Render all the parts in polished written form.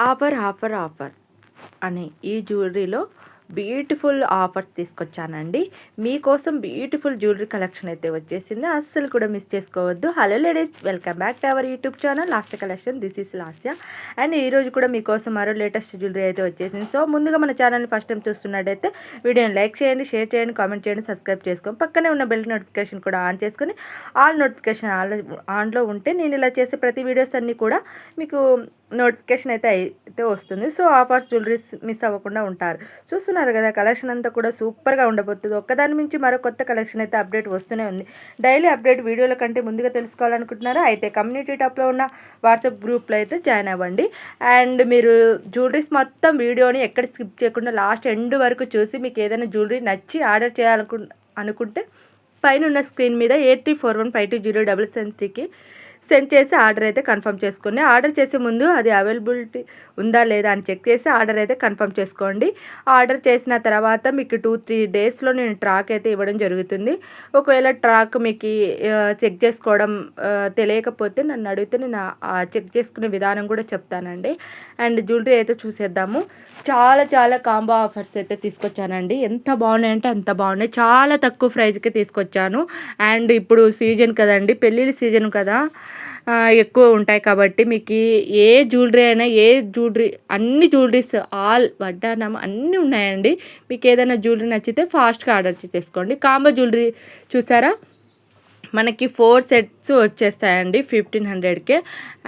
Offer offer offer అని ఈ జ్యువెలరీలో beautiful offers తీసుకొచ్చానండి. మీకోసం బ్యూటిఫుల్ జ్యువెలరీ కలెక్షన్ అయితే వచ్చేసింది. అస్సలు కూడా మిస్ చేసుకోవద్దు. Hello ladies, welcome back to our YouTube channel Lasya collection. This is Lasya. And ఈరోజు కూడా మీకోసం మరో లేటెస్ట్ జ్యువెలరీ అయితే వచ్చేసింది. సో ముందుగా మన ఛానల్ని ఫస్ట్ టైం చూస్తున్నట్టయితే వీడియోని లైక్ చేయండి, షేర్ చేయండి, కామెంట్ చేయండి, సబ్స్క్రైబ్ చేసుకొని పక్కనే ఉన్న బెల్ నోటిఫికేషన్ కూడా ఆన్ చేసుకొని ఆల్ నోటిఫికేషన్ ఆన్లో ఉంటే నేను ఇలా చేసే ప్రతి వీడియోస్ అన్నీ కూడా మీకు నోటిఫికేషన్ అయితే వస్తుంది. సో ఆఫర్స్ జ్యువెలరీస్ మిస్ అవ్వకుండా ఉంటారు. చూస్తున్నారు కదా, కలెక్షన్ అంతా కూడా సూపర్గా ఉండబోతుంది. ఒక్కదాని నుంచి మరో కొత్త కలెక్షన్ అయితే అప్డేట్ వస్తూనే ఉంది. డైలీ అప్డేట్ వీడియోల కంటే ముందుగా తెలుసుకోవాలనుకుంటున్నారా? అయితే కమ్యూనిటీ టాప్లో ఉన్న వాట్సాప్ గ్రూప్లో అయితే జాయిన్ అవ్వండి. అండ్ మీరు జ్యువెలరీస్ మొత్తం వీడియోని ఎక్కడ స్కిప్ చేయకుండా లాస్ట్ ఎండ్ వరకు చూసి మీకు ఏదైనా జ్యువెలరీ నచ్చి ఆర్డర్ అనుకుంటే పైన ఉన్న స్క్రీన్ మీద 8341520773కి సెండ్ చేసి ఆర్డర్ అయితే కన్ఫర్మ్ చేసుకోండి. ఆర్డర్ చేసే ముందు అది అవైలబిలిటీ ఉందా లేదా అని చెక్ చేసి ఆర్డర్ అయితే కన్ఫర్మ్ చేసుకోండి. ఆర్డర్ చేసిన తర్వాత మీకు 2-3 డేస్లో నేను ట్రాక్ అయితే ఇవ్వడం జరుగుతుంది. ఒకవేళ ట్రాక్ మీకు చెక్ చేసుకోవడం తెలియకపోతే నన్ను అడిగితే నేను చెక్ చేసుకునే విధానం కూడా చెప్తానండి. అండ్ జ్యువెలరీ అయితే చూసేద్దాము. చాలా చాలా కాంబో ఆఫర్స్ అయితే తీసుకొచ్చానండి. ఎంత బాగున్నాయంటే అంత బాగున్నాయి. చాలా తక్కువ ప్రైస్కి తీసుకొచ్చాను. అండ్ ఇప్పుడు సీజన్ కదండి, పెళ్ళిళ్ళ సీజన్ కదా, ఎక్కువ ఉంటాయి కాబట్టి మీకు ఏ జ్యువెలరీ అయినా అన్ని జ్యువెలరీస్ ఆల్ వడ్డానం అన్నీ ఉన్నాయండి. మీకు ఏదైనా జ్యువెలరీ నచ్చితే ఫాస్ట్గా ఆర్డర్ చేసుకోండి. కాంబో జ్యువెలరీ చూసారా, మనకి 4 సెట్స్ వచ్చేస్తాయండి 1500కే.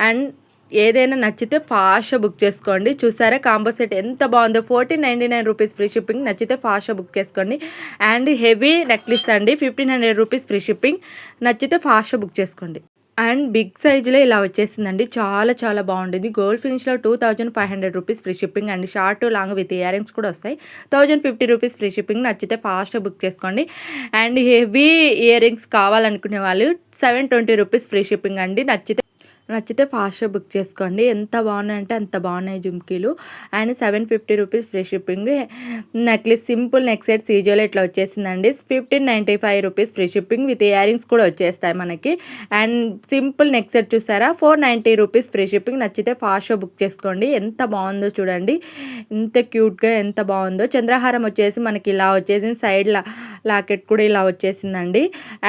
అండ్ ఏదైనా నచ్చితే ఫాస్ట్గా బుక్ చేసుకోండి. చూసారా కాంబో సెట్ ఎంత బాగుందో, 1499 రూపీస్ ఫ్రీ షిప్పింగ్. నచ్చితే ఫాస్ట్గా బుక్ చేసుకోండి. అండ్ హెవీ నెక్లెస్ అండి, 1500 రూపీస్ ఫ్రీ షిప్పింగ్. నచ్చితే ఫాస్ట్గా బుక్ చేసుకోండి. అండ్ బిగ్ సైజులో ఇలా వచ్చేసిందండి. చాలా చాలా బాగుంటుంది. గోల్డ్ ఫినిష్లో 2500 rupees free shipping. And short long with earrings కూడా వస్తాయి. 1050 రూపీస్ ఫ్రీ షిప్పింగ్. నచ్చితే ఫాస్ట్గా బుక్ చేసుకోండి. అండ్ హెవీ ఇయర్ రింగ్స్ కావాలనుకునే వాళ్ళు 720 రూపీస్ ఫ్రీ షిప్పింగ్ అండి. నచ్చితే ఫాస్ట్గా బుక్ చేసుకోండి. ఎంత బాగున్నాయంటే అంత బాగున్నాయి జుమ్కీలు. And 750 rupees free shipping. Necklace simple neck set సీజోలో ఇట్లా వచ్చేసిందండి. 1595 rupees free shipping with earrings కూడా వచ్చేస్తాయి మనకి. అండ్ సింపుల్ నెక్ సెట్ చూసారా, 490 రూపీస్ ఫ్రీ షిప్పింగ్. నచ్చితే ఫాస్ట్గా బుక్ చేసుకోండి. ఎంత బాగుందో చూడండి, ఎంత క్యూట్గా ఎంత బాగుందో. చంద్రహారం వచ్చేసి మనకి ఇలా వచ్చేసింది. సైడ్ లాకెట్ కూడా ఇలా వచ్చేసిందండి.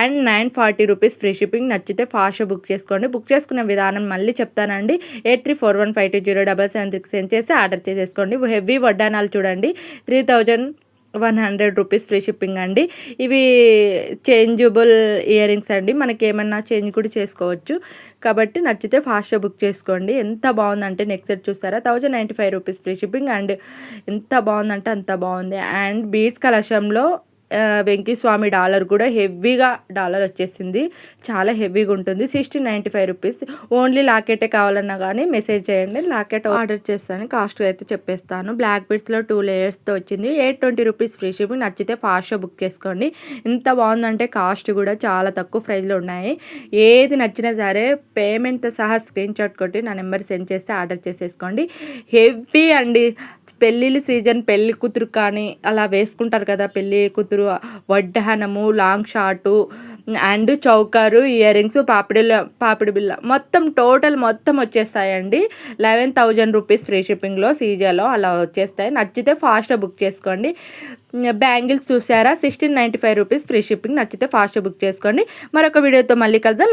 And 940 rupees free shipping. నచ్చితే ఫాస్ట్గా బుక్ చేసుకోండి. బుక్ చేసుకునే విధానం మళ్ళీ చెప్తానండి. 8341520773కి సెండ్ చేసి ఆర్డర్ చేసేసుకోండి. హెవీ వడ్డానాలు చూడండి, 3100 రూపీస్ ఫ్రీ షిప్పింగ్ అండి. ఇవి చేంజబుల్ ఇయర్ రింగ్స్ అండి, మనకి ఏమన్నా చేంజ్ కూడా చేసుకోవచ్చు. కాబట్టి నచ్చితే ఫాస్ట్గా బుక్ చేసుకోండి. ఎంత బాగుందంటే నెక్ సెట్ చూస్తారా, 1095 రూపీస్ ఫ్రీ షిప్పింగ్. అండ్ ఎంత బాగుందంటే అంత బాగుంది. అండ్ బీడ్స్ కలెక్షన్లో వెంకీస్వామి డాలర్ కూడా హెవీగా డాలర్ వచ్చేసింది. చాలా హెవీగా ఉంటుంది. 1695 రూపీస్. ఓన్లీ లాకెటే కావాలన్నా కానీ మెసేజ్ చేయండి, లాకెట్ ఆర్డర్ చేస్తాను. కాస్ట్ అయితే చెప్పేస్తాను. బ్లాక్ బీడ్స్లో 2 లేయర్స్తో వచ్చింది. 820 రూపీస్ ఫ్రీ షిప్పింగ్. నచ్చితే ఫాస్ట్గా బుక్ చేసుకోండి. ఎంత బాగుందంటే కాస్ట్ కూడా చాలా తక్కువ ప్రైస్లో ఉన్నాయి. ఏది నచ్చినా సరే పేమెంట్తో సహా స్క్రీన్ షాట్ కొట్టి నా నెంబర్ సెండ్ చేస్తే ఆర్డర్ చేసేసుకోండి. హెవీ అండి, పెళ్ళిళ్ళ సీజన్, పెళ్ళి కూతురు కానీ అలా వేసుకుంటారు కదా, పెళ్ళి కూతురు వడ్డానము, లాంగ్ షార్టు అండ్ చౌకారు, ఇయర్ రింగ్స్, పాపిడి బిల్ల మొత్తం టోటల్ మొత్తం వచ్చేస్తాయండి. 11,000 రూపీస్ ఫ్రీ షిప్పింగ్లో సీజాలో అలా వచ్చేస్తాయి. నచ్చితే ఫాస్ట్గా బుక్ చేసుకోండి. బ్యాంగిల్స్ చూసారా, 1695 రూపీస్ ఫ్రీ షిప్పింగ్. నచ్చితే ఫాస్ట్గా బుక్ చేసుకోండి. మరొక వీడియోతో మళ్ళీ కలుద్దాం.